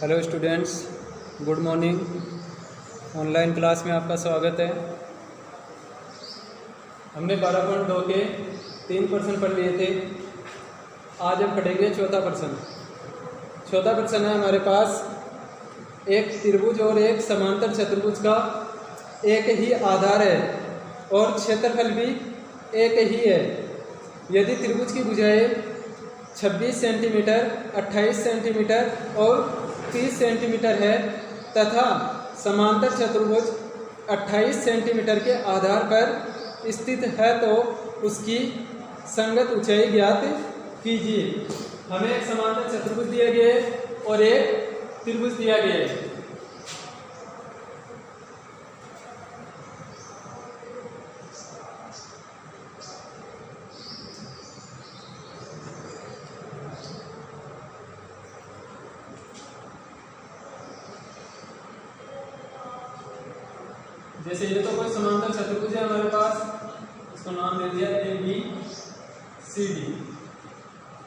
Hello students, good morning. Online class में आपका स्वागत है। हमने 12.2 के 3 प्रश्न पढ़ लिए थे। आज हम पढ़ेंगे चौथा प्रश्न। चौथा प्रश्न है हमारे पास, एक त्रिभुज और एक समांतर चतुर्भुज का एक ही आधार है और क्षेत्रफल भी एक ही है। यदि त्रिभुज की भुजाएं 26 सेंटीमीटर, 28 सेंटीमीटर और 30 सेंटीमीटर है तथा समांतर चतुर्भुज 28 सेंटीमीटर के आधार पर स्थित है तो उसकी संगत ऊंचाई ज्ञात कीजिए। हमें एक समांतर चतुर्भुज दिया गया है और एक त्रिभुज दिया गया है। जैसे ये तो कोई समांतर चतुर्भुज है हमारे पास, इसको नाम दे दिया ABCD।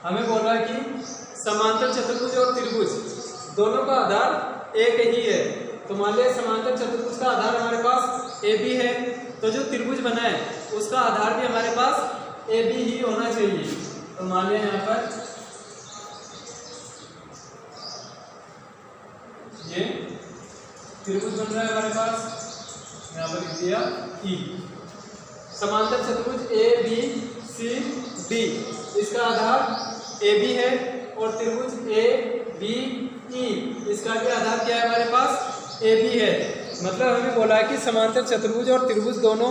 हमें बोल रहा है कि समांतर चतुर्भुज और त्रिभुज दोनों का आधार एक ही है। तो मान लिया समांतर चतुर्भुज का आधार हमारे पास AB है, तो जो त्रिभुज बना है उसका आधार भी हमारे पास AB ही होना चाहिए। तो मान लिया यहाँ पर ये त्रिभुज बन रहा है हमारे पास, यहाँ पर लिख दिया E। समांतर चतुर्भुज ABCD, इसका आधार AB है और त्रिभुज ABE, इसका भी आधार क्या है हमारे पास AB है। मतलब हमें बोला है कि समांतर चतुर्भुज और त्रिभुज दोनों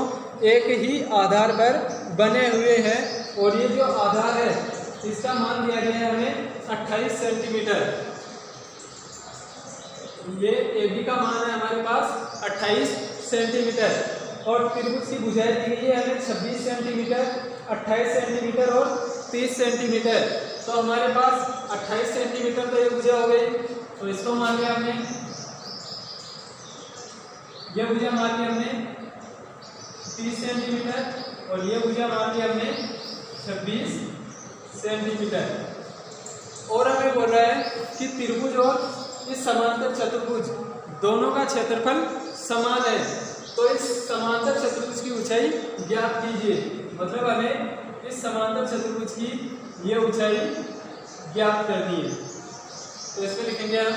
एक ही आधार पर बने हुए हैं और ये जो आधार है इसका मान दिया गया है हमें 28 सेंटीमीटर। ये AB का मान है हमारे पास 28 सेंटीमीटर और त्रिभुज की भुजाएं दी गई है हमें 26 सेंटीमीटर, 28 सेंटीमीटर और 30 सेंटीमीटर। तो हमारे पास 28 सेंटीमीटर तो ये भुजा हो गई, तो इसको मान लिया हमने, ये भुजा मान लिया हमने 30 सेंटीमीटर और ये भुजा मान लिया हमने 26 सेंटीमीटर। और हमें बोल रहा है कि त्रिभुज और इस समांतर चतुर्भुज दोनों का क्षेत्रफल समान है, तो इस समांतर चतुर्भुज की ऊंचाई ज्ञात कीजिए। मतलब हमें इस समांतर चतुर्भुज की ये ऊंचाई ज्ञात करनी है। तो इसमें लिखेंगे हम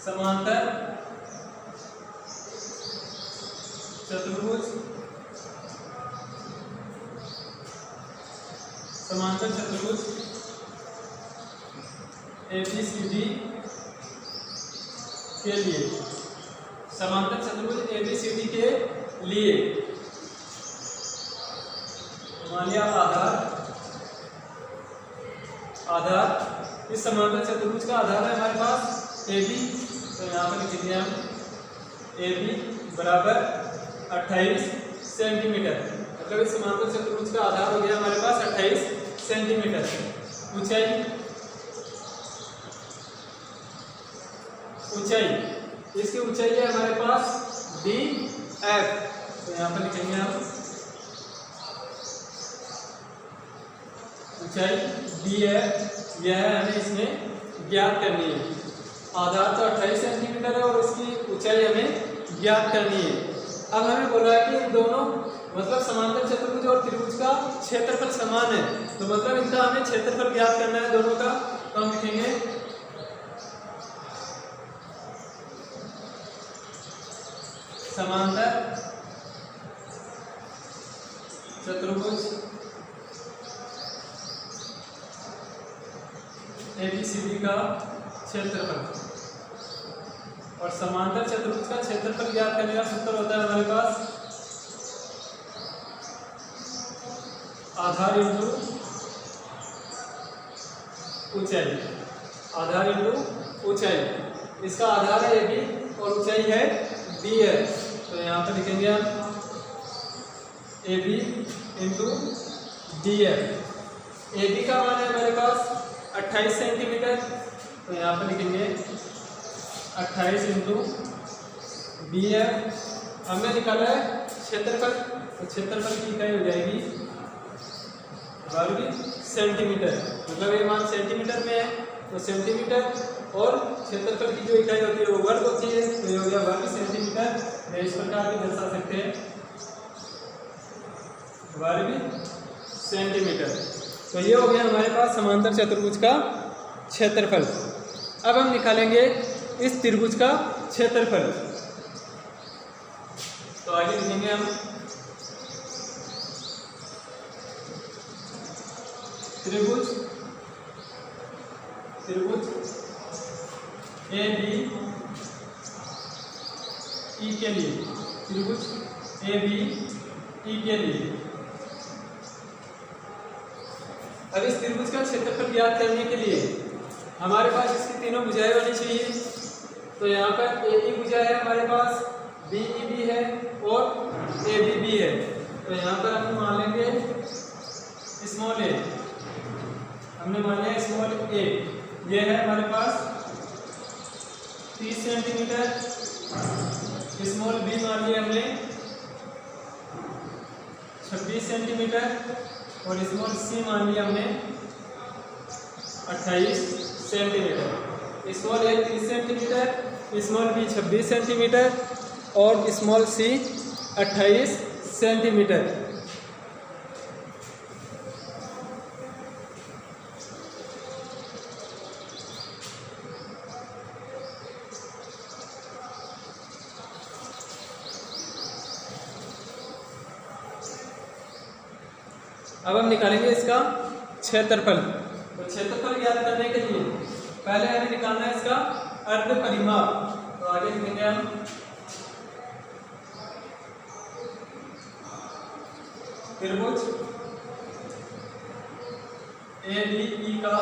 समांतर चतुर्भुज, समांतर चतुर्भुज ABCD के लिए, समांतर चतुर्भुज ABCD के लिए मान लिया आधार इस समांतर चतुर्भुज का आधार है हमारे पास AB। तो यहाँ पर लिख दिया हम AB बराबर 28 सेंटीमीटर। मतलब इस समांतर चतुर्भुज का आधार हो गया हमारे पास 28 सेंटीमीटर। ऊंचाई इसकी ऊंचाई है हमारे पास DF। तो यहाँ पर लिखेंगे हम ऊंचाई DF, यह हमें इसमें ज्ञात करनी है। आधार तो 28 सेंटीमीटर है और इसकी ऊंचाई हमें ज्ञात करनी है। अब हमें बोला है कि दोनों मतलब समांतर चतुर्भुज और त्रिभुज का क्षेत्रफल समान है, तो मतलब इनका हमें क्षेत्रफल ज्ञात करना है दोनों का। तो हम लिखेंगे समांतर चतुर्भुज ABCD का क्षेत्रफल, और समांतर चतुर्भुज का क्षेत्रफल ज्ञात करने का सूत्र होता है हमारे पास आधार इंटू ऊंचाई। आधार इंटू ऊंचाई, इसका आधार है AB और ऊंचाई है DF। तो यहाँ पर लिखेंगे हम AB इंटू DF। AB का मान है हमारे पास 28 सेंटीमीटर, तो यहाँ पर लिखेंगे 28 इंटू बी है। हमने निकाला है क्षेत्रफल, तो क्षेत्रफल की इकाई हो जाएगी वर्ग सेंटीमीटर। मतलब ये मान सेंटीमीटर में है तो सेंटीमीटर, और क्षेत्रफल की जो इकाई होती है वो वर्ग होती है, तो ये हो गया वर्ग सेंटीमीटर। इस प्रकार भी दर्शा सकते हैं वर्ग सेंटीमीटर। तो ये हो गया हमारे पास समांतर चतुर्भुज का क्षेत्रफल। अब हम निकालेंगे इस त्रिभुज का क्षेत्रफल। तो आगे लिखेंगे हम त्रिभुज ए बी ई के लिए, त्रिभुज ए बी ई के लिए। अब इस त्रिभुज का क्षेत्रफल ज्ञात करने के लिए हमारे पास इसकी तीनों भुजाएं होनी चाहिए। तो यहाँ पर ए ई भुजा है हमारे पास, बी ई बी है और ए बी बी है। तो यहाँ पर हम मान लेंगे स्मॉल ए, हमने मान लिया स्मॉल ए। ये है हमारे पास 30 सेंटीमीटर। स्मॉल बी मान लिया हमने 26 सेंटीमीटर और स्मॉल सी मान लिया हमने 28 सेंटीमीटर। स्मॉल ए 30 सेंटीमीटर, स्मॉल बी 26 सेंटीमीटर और स्मॉल सी 28 सेंटीमीटर। अब हम निकालेंगे इसका क्षेत्रफल। तो क्षेत्रफल ज्ञात करने के लिए पहले हमें निकालना है इसका अर्ध परिमाप। तो आगे लिखेंगे हम त्रिभुज ए बी ई का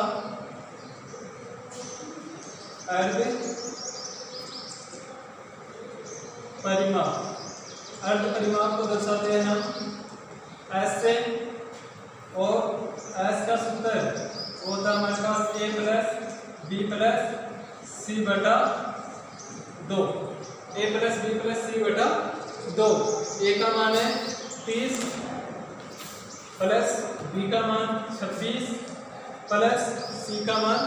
अर्ध परिमाप। अर्ध परिमाप को दर्शाते हैं हम एस से, और एस का सूत्र होता है हमारे पास ए प्लस बी प्लस सी बटा 2। ए प्लस बी प्लस सी बटा 2। ए का मान है 30 प्लस बी का मान 26 प्लस सी का मान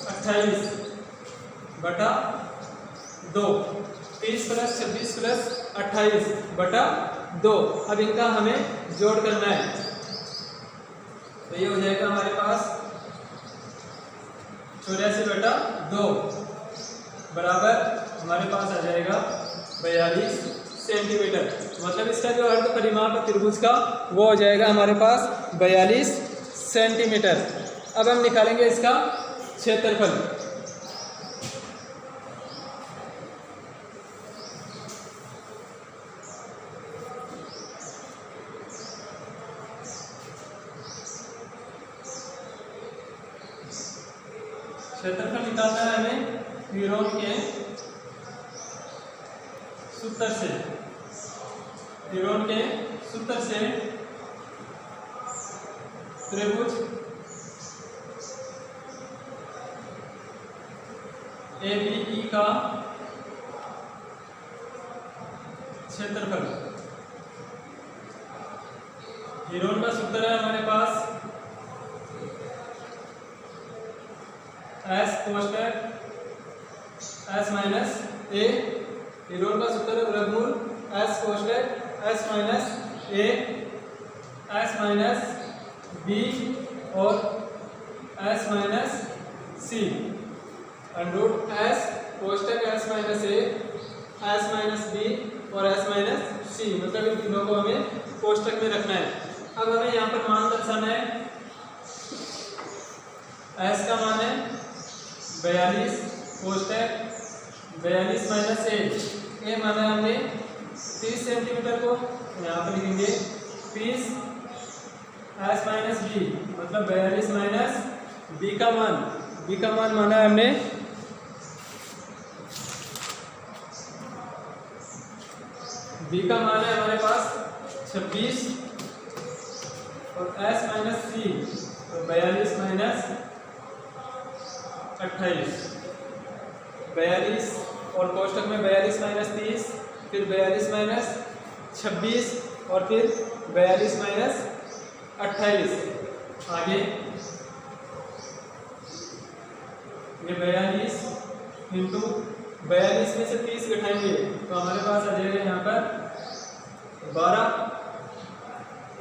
28 बटा 2। 30 प्लस 26 प्लस 28 बटा 2। अब इनका हमें जोड़ करना है। तो ये हो जाएगा हमारे पास 84 बटा 2 बराबर हमारे पास आ जाएगा 42 सेंटीमीटर। मतलब इसका जो अर्ध परिमाप है त्रिभुज का वो हो जाएगा हमारे पास 42 सेंटीमीटर। अब हम निकालेंगे इसका क्षेत्रफल। क्षेत्रफल निकालना है हमें हीरोन के सूत्र से। हीरोन के सूत्र से त्रिभुज ए बी ई का क्षेत्रफल। हीरोन का सूत्र है हमारे पास एस कोष्टक एस माइनस ए। हीरोन का सूत्र है वर्गमूल एस कोष्टक एस माइनस ए, एस माइनस बी और एस माइनस सी। अंडरूट एस कोष्टक एस माइनस ए, एस माइनस बी और एस माइनस सी। मतलब इन तीनों को हमें कोष्टक में रखना है। अब हमें यहाँ पर मान दर्शाना है। एस का मान है 42 कोष्टक 42 माइनस ए। ए माना हमने 30 सेंटीमीटर को, यहाँ पर लिखेंगे 30 एस माइनस बी, मतलब 42 माइनस बी का मान। बी का मान माना है हमने 26 और एस माइनस सी तो 42 माइनस 28। 42 और कोष्टक में 42 माइनस 30, फिर 42 माइनस 26 और फिर 42 माइनस 28। आगे ये 42 इंटू 42 में से 30 घटाएंगे तो हमारे पास आ जाएगा यहाँ पर 12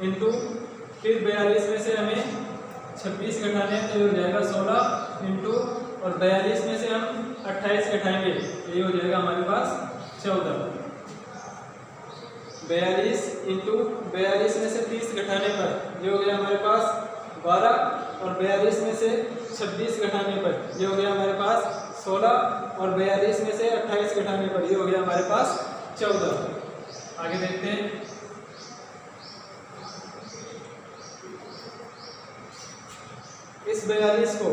इंटू फिर 42 में से हमें 26 घटाने हैं तो ये हो जाएगा 16 इंटू और 42 में से हम 28 घटाएंगे ये हो जाएगा हमारे पास 14। 42 इंटू 42 में से 30 घटाने पर ये हो गया हमारे पास 12 और 42 में से 26 घटाने पर ये हो गया हमारे पास 16 और 42 में से 28 घटाने पर ये हो गया हमारे पास 14। आगे देखते हैं। इस 42 को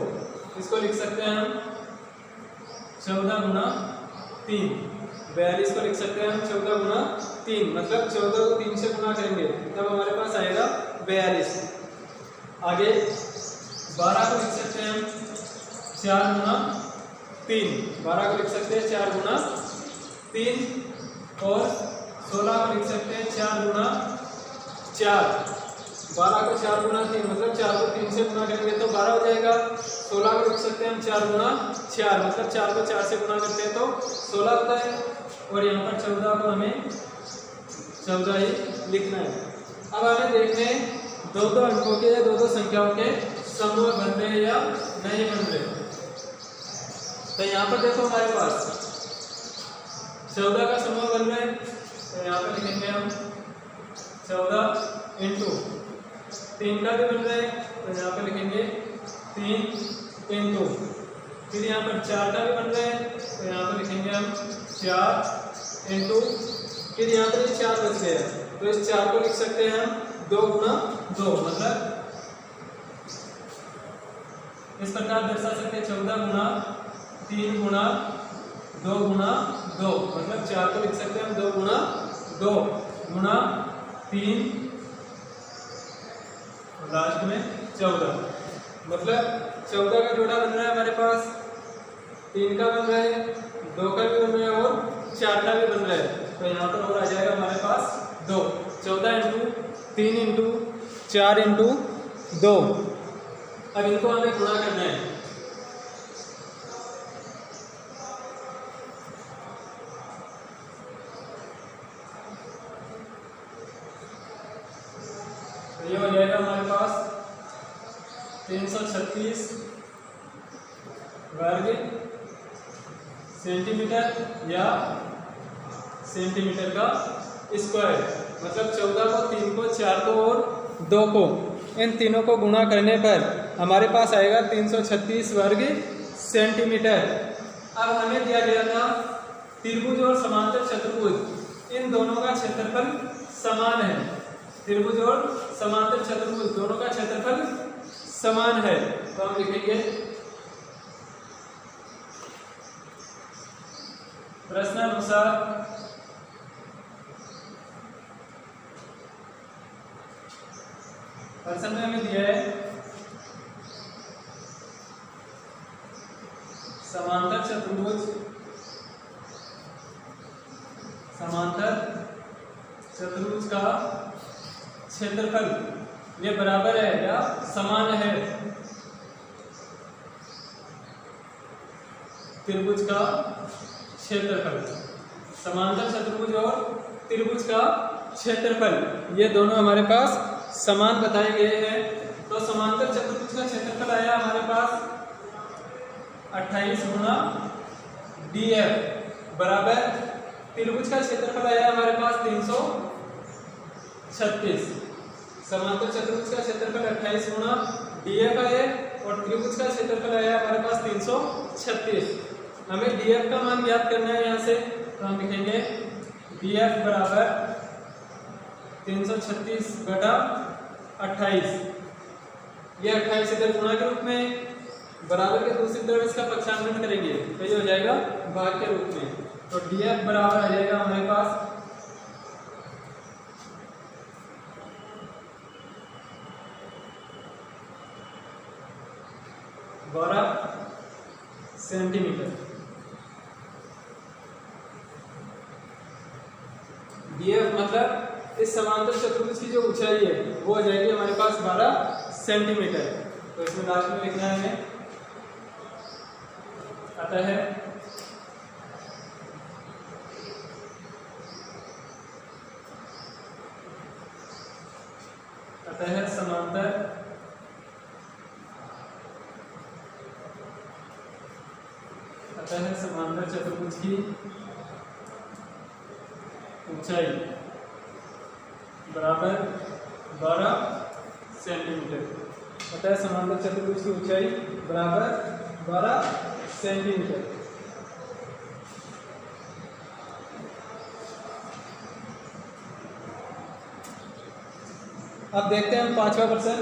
इसको लिख सकते हैं हम 14 गुना 3। 42 को लिख सकते हैं हम 14 गुना 3, मतलब 14 को 3 से गुना करेंगे तब हमारे पास आएगा 42। आगे 12 को लिख सकते हैं हम 4 गुना 3। 12 को लिख सकते हैं 4 गुना 3 और 16 को लिख सकते हैं 4 गुना 4। 12 को 4 गुना 3 मतलब 4 को 3 से गुना करेंगे तो 12 हो जाएगा। 16 को लिख सकते हैं हम 4 गुना 4 मतलब 4 को 4 से गुना करते हैं तो 16 होता है। और यहाँ पर 14 को हमें 14 ही लिखना है। अब हमें देखते हैं दो अंकों के या दो संख्याओं के समूह बन रहे हैं या नहीं बन रहे। तो यहाँ पर देखो हमारे पास 14 का समूह बन रहा है तो यहाँ पर लिखेंगे हम 14 इंटू 3 का भी बन रहा है तो यहाँ पर लिखेंगे 3 इंटू फिर यहाँ पर 4 का भी बन रहा है तो यहाँ पर लिखेंगे हम 4 इंटू फिर यहाँ पर ये 4 बच गया तो इस 4 को लिख सकते हैं हम 2 गुना 2 मतलब इस प्रकार दर्शा सकते हैं 14 गुना 3 गुना 2 गुना 2 मतलब 4 को लिख सकते हैं हम 2 गुना 2 गुना 3 लास्ट में 14 मतलब 14 का जोड़ा बन रहा है हमारे पास, 3 का बन रहा है, 2 का भी बन रहा है और 4 का भी बन रहा है तो यहाँ पर और आ जाएगा हमारे पास 2। 14 इंटू 3 इंटू 4 इंटू 2। अब इनको हमें गुणा करना है। तो ये हो जाएगा हमारे पास 336 वर्ग सेंटीमीटर या सेंटीमीटर का स्क्वायर मतलब 14 को 3 को 4 को और 2 को इन तीनों को गुणा करने पर हमारे पास आएगा 336 वर्ग सेंटीमीटर। अब हमें दिया गया था त्रिभुज और समांतर चतुर्भुज इन दोनों का क्षेत्रफल समान है। त्रिभुज और समांतर चतुर्भुज दोनों का क्षेत्रफल समान है तो हम लिखेंगे प्रश्नानुसार प्रश्न में हमें दिया है समांतर चतुर्भुज का क्षेत्रफल ये बराबर है या समान है त्रिभुज का क्षेत्रफल। समांतर चतुर्भुज और त्रिभुज का क्षेत्रफल ये दोनों हमारे पास समान बताए गए हैं। तो समांतर चतुर्भुज का क्षेत्रफल आया हमारे पास 28 गुना DF बराबर त्रिभुज का क्षेत्रफल आया हमारे पास 336। समांतर चतुर्भुज का क्षेत्रफल 28 गुना DF है और त्रिभुज का क्षेत्रफल आया हमारे पास 336। हमें DF का मान ज्ञात करना है यहाँ से तो हम लिखेंगे DF बराबर 336 बटा 28। ये 28 इधर गुणा के रूप में बराबर के दूसरी तरफ इसका पक्षांतरण करेंगे तो ये हो जाएगा भाग के रूप में। तो DF बराबर आ जाएगा हमारे पास 12 सेंटीमीटर। BF मतलब इस समांतर चतुर्भुज की जो ऊंचाई है वो हो जाएगी हमारे पास 12 सेंटीमीटर। तो इसमें लास्ट में लिखना है हमें, अतः समांतर चतुर्भुज की ऊंचाई बराबर 12 सेंटीमीटर। अतः समांतर चतुर्भुज की ऊंचाई बराबर 12 सेंटीमीटर। अब देखते हैं हम 5वां प्रश्न।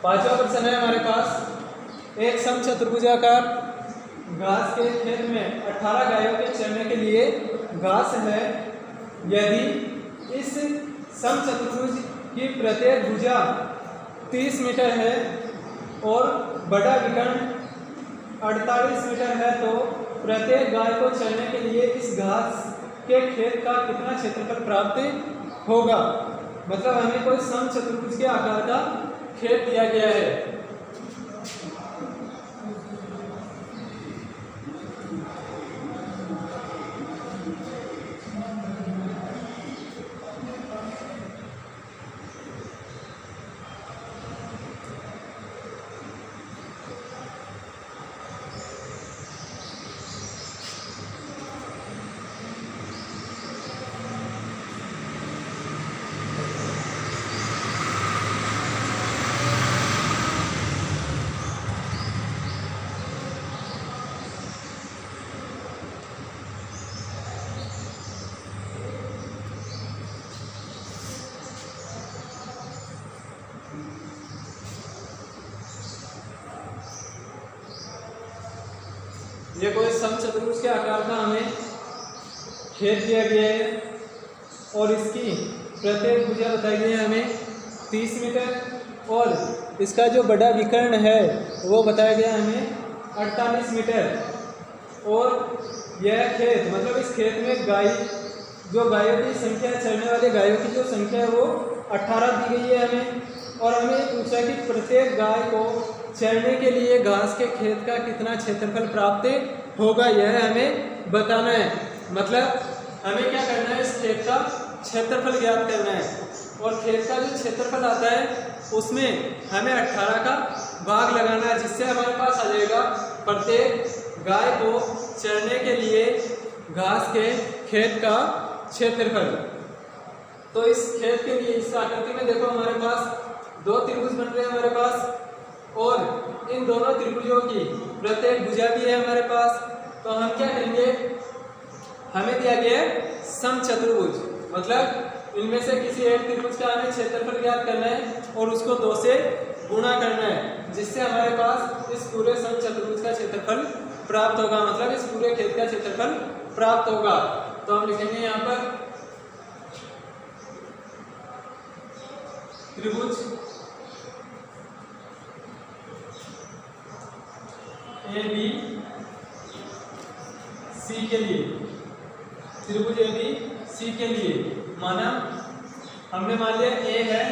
पांचवा प्रश्न है हमारे पास, एक समचतुर्भुजाकार घास के खेत में 18 गायों के चरने के लिए घास है। यदि इस समचतुर्भुज की प्रत्येक भुजा 30 मीटर है और बड़ा विकर्ण 48 मीटर है, तो प्रत्येक गाय को चरने के लिए इस घास के खेत का कितना क्षेत्रफल प्राप्त होगा। मतलब हमें कोई समचतुर्भुज के आकार का खेत दिया गया है। ये कोई समचतुर्भुज के आकार का हमें खेत दिया गया है और इसकी प्रत्येक भुजा बताई गई है हमें 30 मीटर और इसका जो बड़ा विकर्ण है वो बताया गया हमें 48 मीटर। और यह खेत मतलब इस खेत में जो गायों की संख्या, चरने वाले गायों की जो संख्या है वो 18 दी गई है हमें। और हमें पूछा कि प्रत्येक गाय को चरने के लिए घास के खेत का कितना क्षेत्रफल प्राप्त होगा, यह हमें बताना है। मतलब हमें क्या करना है, इस खेत का क्षेत्रफल ज्ञात करना है। और खेत का जो क्षेत्रफल आता है उसमें हमें 18 का भाग लगाना है, जिससे हमारे पास आ जाएगा प्रत्येक गाय को चरने के लिए घास के खेत का क्षेत्रफल। तो इस खेत के लिए इस आकृति में देखो हमारे पास दो त्रिभुज बन रहे हैं हमारे पास, और इन दोनों त्रिभुजों की प्रत्येक भुजा भी है हमारे पास। तो हम क्या करेंगे, हमें दिया गया है समचतुर्भुज, मतलब इनमें से किसी एक त्रिभुज का हमें क्षेत्रफल ज्ञात करना है और उसको 2 से गुणा करना है, जिससे हमारे पास इस पूरे समचतुर्भुज का क्षेत्रफल प्राप्त होगा, मतलब इस पूरे खेत का क्षेत्रफल प्राप्त होगा। तो हम लिखेंगे यहाँ पर त्रिभुज ABC के लिए, त्रिभुज ABC के लिए माना हमने मान लिया A है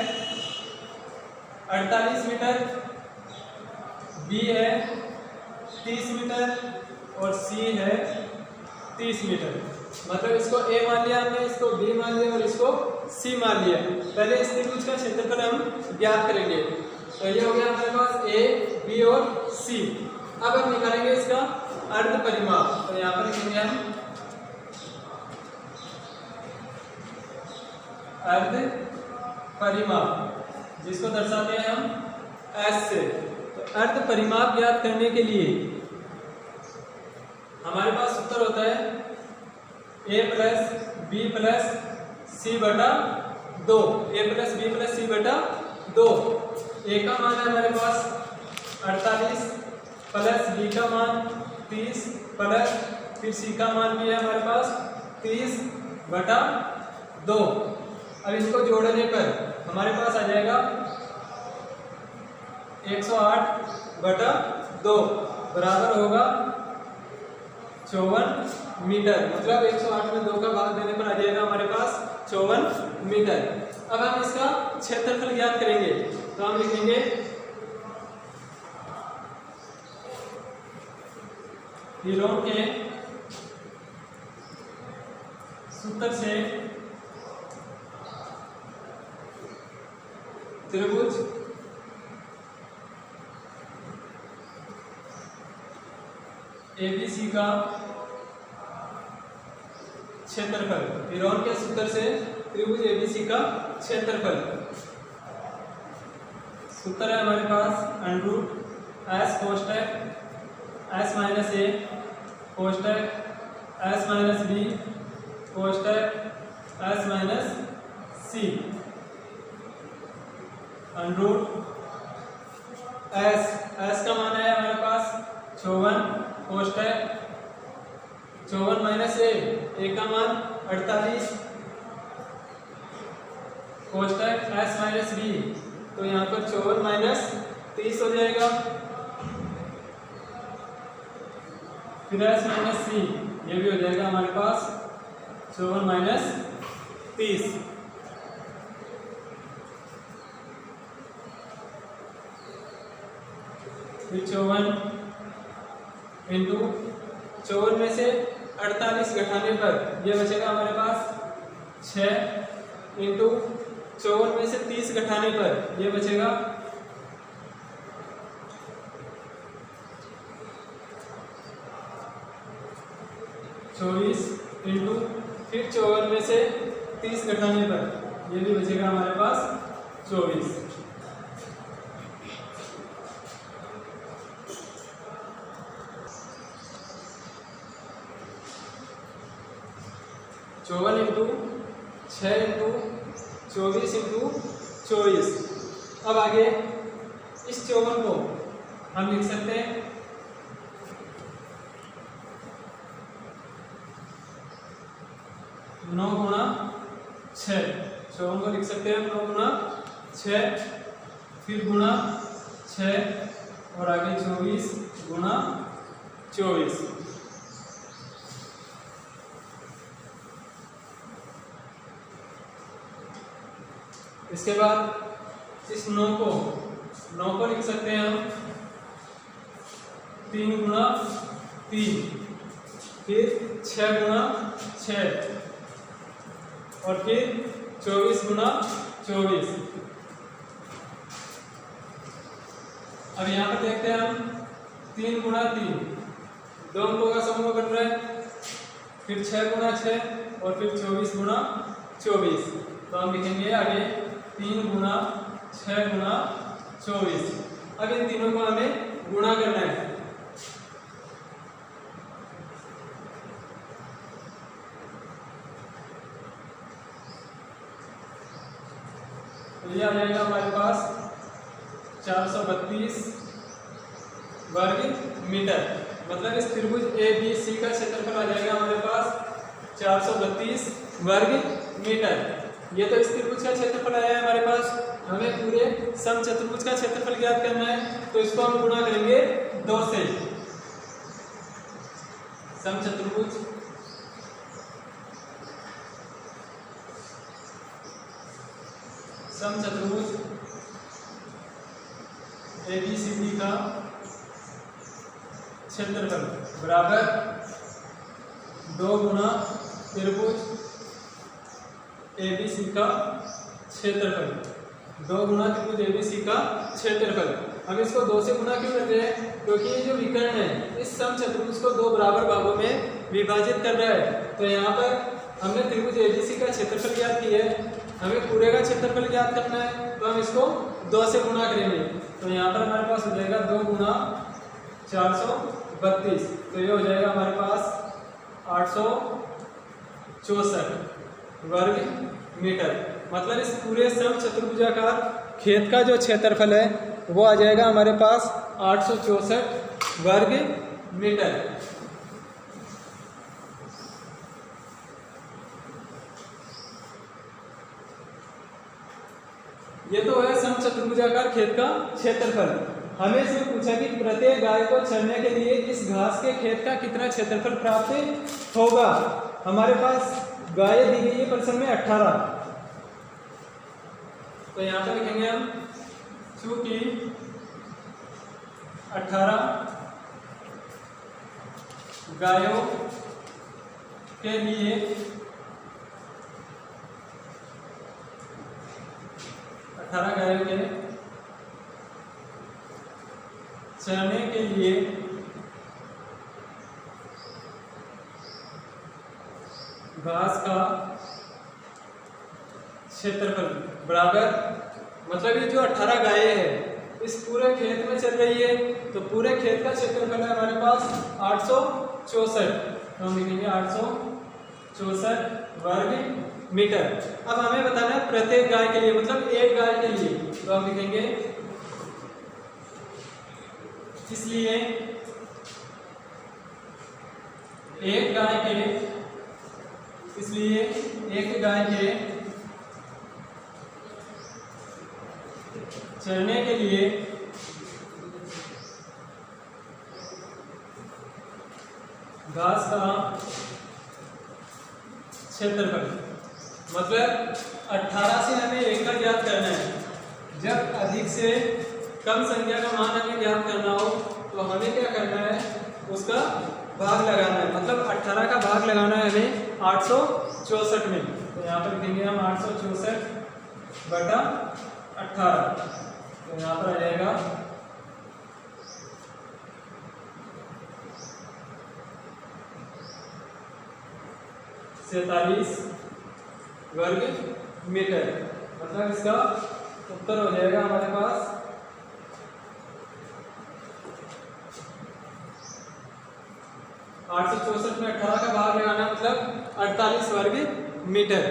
48 मीटर, B है 30 मीटर और C है 30 मीटर। मतलब इसको A मान लिया हमने, इसको B मान लिया और इसको C मान लिया। पहले इस त्रिभुज का क्षेत्रफल हम ज्ञात करेंगे। तो ये हो गया हमारे पास A, B और C। अब हम निकालेंगे इसका अर्ध परिमाप। तो यहाँ पर लिखेंगे हम अर्ध परिमाप, जिसको दर्शाते हैं हम S से। तो अर्ध परिमाप ज्ञात करने के लिए हमारे पास सूत्र होता है A plus B plus C बटा 2। A plus B plus C बटा 2। A का मान है हमारे पास 48 प्लस B का मान 30 प्लस फिर सी का मान भी है हमारे पास 30/2। अब इसको जोड़ने पर हमारे पास आ जाएगा 108/2 बराबर होगा 54 मीटर। मतलब 108 में 2 का भाग देने पर आ जाएगा हमारे पास 54 मीटर। अब हम इसका क्षेत्रफल ज्ञात करेंगे तो हम लिखेंगे हीरों के सूत्र से त्रिभुज ABC का क्षेत्रफल। हीरोन के सूत्र से त्रिभुज ABC का क्षेत्रफल। सूत्र है हमारे पास √S कोष्टक S minus A कोष्टक S minus B कोष्टक S minus C √S का मान है हमारे पास 54 कोष्टक 54 माइनस A का मान 48 कोष्टक S माइनस B। तो यहाँ पर 54 माइनस 30 हो जाएगा। फिर S माइनस C ये भी हो जाएगा हमारे पास 54 माइनस 30। फिर 54 इंटू 54 में से 48 घटाने पर ये बचेगा हमारे पास 6 इंटू 54 में से 30 घटाने पर ये बचेगा 24 इंटू फिर 54 में से 30 घटाने पर ये भी बचेगा हमारे पास 24। 54 इंटू 6 इंटू 24 इंटू 24। अब आगे इस 54 को हम लिख सकते हैं 9 गुणा 6। 54 को लिख सकते हैं 9 गुणा 6 फिर गुणा 6 और आगे 24 गुणा 24। इसके बाद इस 9 को लिख सकते हैं हम 3 गुणा 3 फिर 6 गुणा 6 और फिर 24 गुणा 24। अब यहाँ पर देखते हैं हम 3 गुणा 3 दो अंकों का समूह बन रहा है। फिर 6 गुणा 6 और फिर 24 गुणा 24। तो हम लिखेंगे आगे 3 गुणा 6 गुणा 24। अब इन तीनों को हमें गुणा करना है। तो ये आ जाएगा हमारे पास 432 वर्ग मीटर। मतलब इस त्रिभुज ABC का क्षेत्रफल आ जाएगा हमारे पास 432 वर्ग मीटर। ये तो इस त्रिभुज का क्षेत्रफल आया है हमारे पास। हमें पूरे समचतुर्भुज का क्षेत्रफल ज्ञात करना है तो इसको हम गुणा करेंगे 2 से। समचतुर्भुज ABCD का क्षेत्रफल बराबर 2 गुणा त्रिभुज ABC का क्षेत्रफल। 2 गुणा त्रिभुज ABC का क्षेत्रफल। हम इसको 2 से गुणा क्यों कर रहे हैं? क्योंकि ये जो विकर्ण है इस समचतुर्भुज को 2 बराबर भागों में विभाजित कर रहा है। तो यहाँ पर हमने त्रिभुज ABC का क्षेत्रफल ज्ञात किया है, हमें पूरे का क्षेत्रफल ज्ञात करना है तो हम इसको 2 से गुणा करेंगे। तो यहाँ पर हमारे पास हो जाएगा 2 गुणा 432। तो ये हो जाएगा हमारे पास 864 वर्ग मीटर। मतलब इस पूरे समचतुर्भुजाकार खेत का जो क्षेत्रफल है वो आ जाएगा हमारे पास 864 वर्ग मीटर। ये तो है समचतुर्भुजाकार खेत का क्षेत्रफल। हमें इसमें पूछा कि प्रत्येक गाय को चरने के लिए इस घास के खेत का कितना क्षेत्रफल प्राप्त होगा। हमारे पास गाय दी गई है प्रश्न में 18, तो यहाँ पर लिखेंगे हम चूंकि 18 गायों के लिए चरने के लिए घास का क्षेत्रफल बराबर, मतलब ये जो 18 गायें हैं इस पूरे खेत में चल रही है, तो पूरे खेत का क्षेत्रफल है हमारे पास 864, तो हम लिखेंगे 864 वर्ग मीटर। अब हमें बताना है प्रत्येक गाय के लिए, मतलब एक गाय के लिए, तो हम लिखेंगे इसलिए एक गाय के चरने के लिए घास का क्षेत्रफल, मतलब 18 से हमें एक का ज्ञात करना है। जब अधिक से कम संख्या का मान हमें ज्ञात करना हो तो हमें क्या करना है, उसका भाग लगाना है, मतलब 18 का भाग लगाना है हमें 864 में। तो यहाँ पर लिखेंगे हम 864 बटा 18, तो यहाँ पर आ जाएगा 47 वर्ग मीटर, मतलब इसका उत्तर हो जाएगा हमारे पास 864 में 18 का भाग लगाना, मतलब 48 वर्ग मीटर।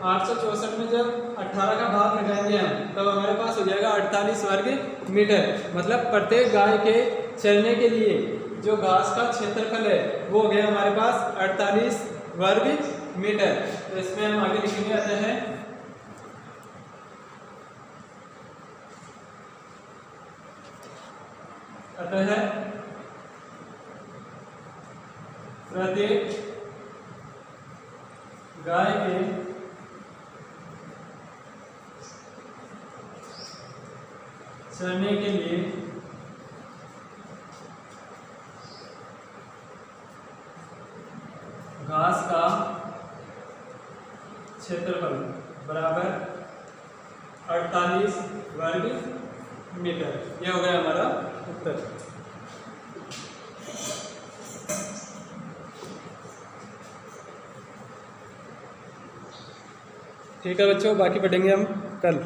864 में जब 18 का भाग लगाएंगे हम तब हमारे पास हो जाएगा 48 वर्ग मीटर, मतलब प्रत्येक गाय के चरने के लिए जो घास का क्षेत्रफल है वो हो गया हमारे पास 48 वर्ग मीटर। तो इसमें हम आगे लिखेंगे अतः प्रत्येक गाय के चरने के लिए घास का क्षेत्रफल बराबर 48 वर्ग मीटर। यह हो गया हमारा उत्तर। ठीक है बच्चों, बाकी पढ़ेंगे हम कल।